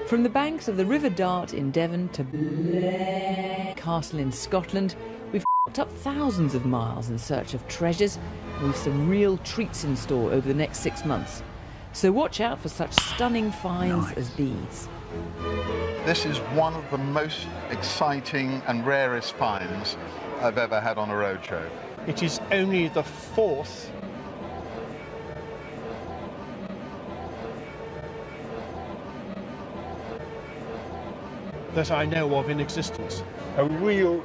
From the banks of the River Dart in Devon to Blair Castle in Scotland, we've walked up thousands of miles in search of treasures, and we've some real treats in store over the next 6 months. So watch out for such stunning finds as these. This is one of the most exciting and rarest finds I've ever had on a roadshow. It is only the fourth that I know of in existence. A real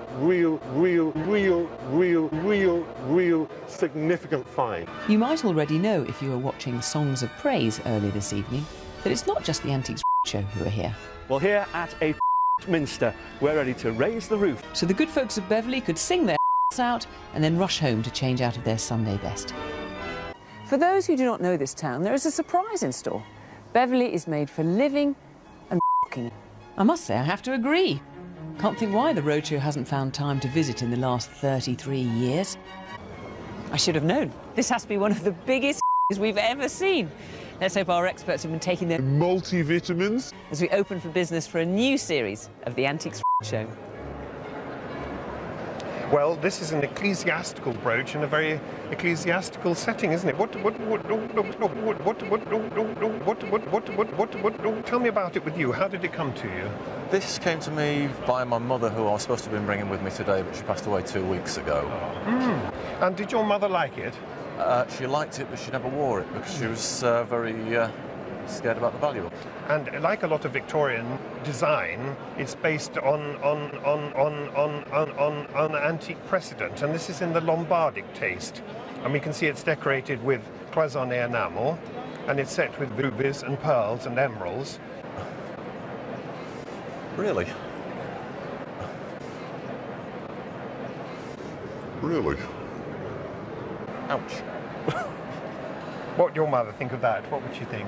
significant find. You might already know, if you were watching Songs of Praise earlier this evening, that it's not just the Antiques Show who are here. Well, here at a Minster, we're ready to raise the roof. So the good folks of Beverley could sing their out and then rush home to change out of their Sunday best. For those who do not know this town, there is a surprise in store. Beverley is made for living and in. I must say, I have to agree. Can't think why the roadshow hasn't found time to visit in the last 33 years. I should have known. This has to be one of the biggest we've ever seen. Let's hope our experts have been taking their multivitamins as we open for business for a new series of the Antiques Show. Well, this is an ecclesiastical brooch in a very ecclesiastical setting, isn't it? Tell me about it with you. How did it come to you? This came to me by my mother, who I was supposed to have been bringing with me today, but she passed away 2 weeks ago. And did your mother like it? She liked it, but she never wore it because she was very scared about the value of it. And like a lot of Victorian design, it's based on antique precedent, and this is in the Lombardic taste. And we can see it's decorated with cloisonné enamel, and it's set with rubies and pearls and emeralds. Really? Really? Ouch. What would your mother think of that? What would she think?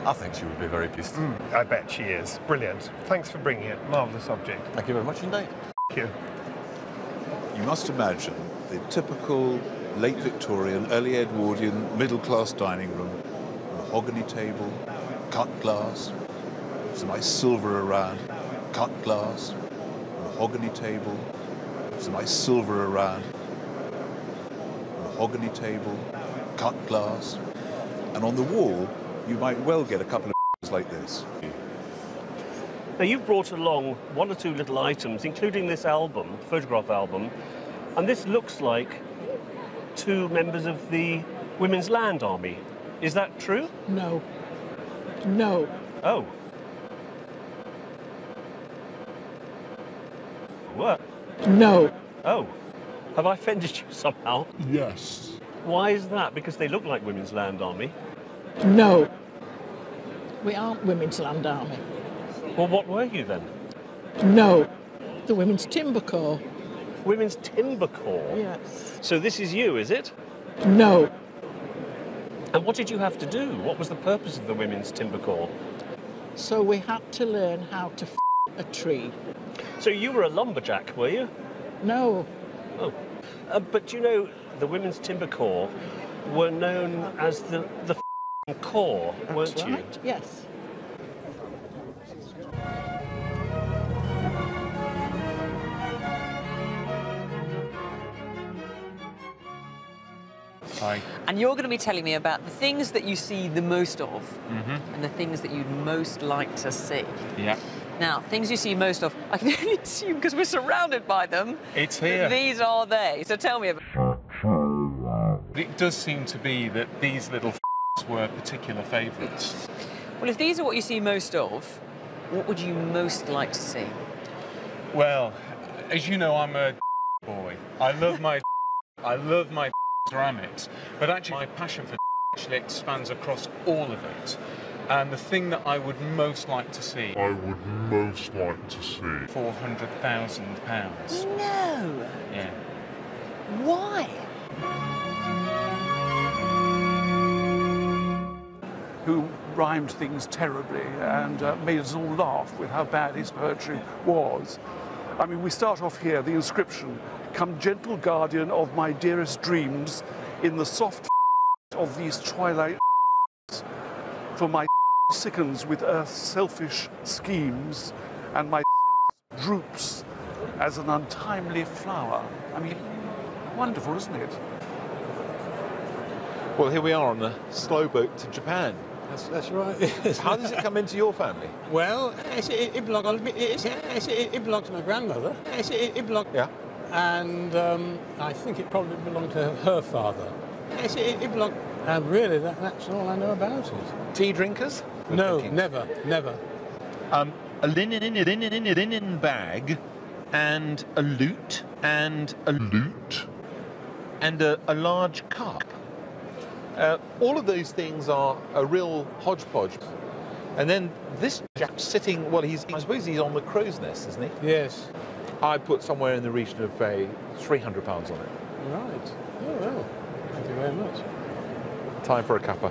I think she would be very pleased. I bet she is. Brilliant. Thanks for bringing it. Marvellous object. Thank you very much indeed. Thank you. You must imagine the typical late Victorian, early Edwardian, middle-class dining room, mahogany table, cut glass, some nice silver around, cut glass, mahogany table, some nice silver around, mahogany table, cut glass, and on the wall you might well get a couple of like this. Now, you've brought along 1 or 2 little items, including this album, photograph album, and this looks like 2 members of the Women's Land Army. Is that true? No. No. Oh. What? No. Oh. Have I offended you somehow? Yes. Why is that? Because they look like Women's Land Army. No. We aren't Women's Land Army. Well, what were you then? No. The Women's Timber Corps. Women's Timber Corps? Yes. So this is you, is it? No. And what did you have to do? What was the purpose of the Women's Timber Corps? So we had to learn how to a tree. So you were a lumberjack, were you? No. Oh. But you know, the Women's Timber Corps were known as the Corps, weren't That's you? right. Yes. Hi. And you're going to be telling me about the things that you see the most of and the things that you'd most like to see. Yeah. Now, things you see most of, I can only assume because we're surrounded by them. It's here. These are they. So tell me about. It does seem to be that these little were particular favourites. Well, if these are what you see most of, what would you most like to see? Well, as you know, I'm a boy. I love my ceramics, but actually my passion for actually expands across all of it. And the thing that I would most like to see... £400,000. No! Yeah. Why? Who rhymed things terribly and made us all laugh with how bad his poetry was. I mean, we start off here, the inscription, "Come gentle guardian of my dearest dreams, in the soft of these twilight for my sickens with Earth's selfish schemes, and my droops as an untimely flower. I mean, wonderful, isn't it? Well, here we are on a slow boat to Japan. That's right. How does it come into your family? Well, it belonged to my grandmother. It belonged. Yeah. And I think it probably belonged to her father. It belonged. And really, that's all I know about it. Tea drinkers? No, never. A linen bag, and a lute, and a large cup. All of those things are a real hodgepodge. And then this chap's sitting, well, I suppose he's on the crow's nest, isn't he? Yes. I'd put somewhere in the region of £300 on it. Right. Oh, well. Thank you very much. Time for a cuppa.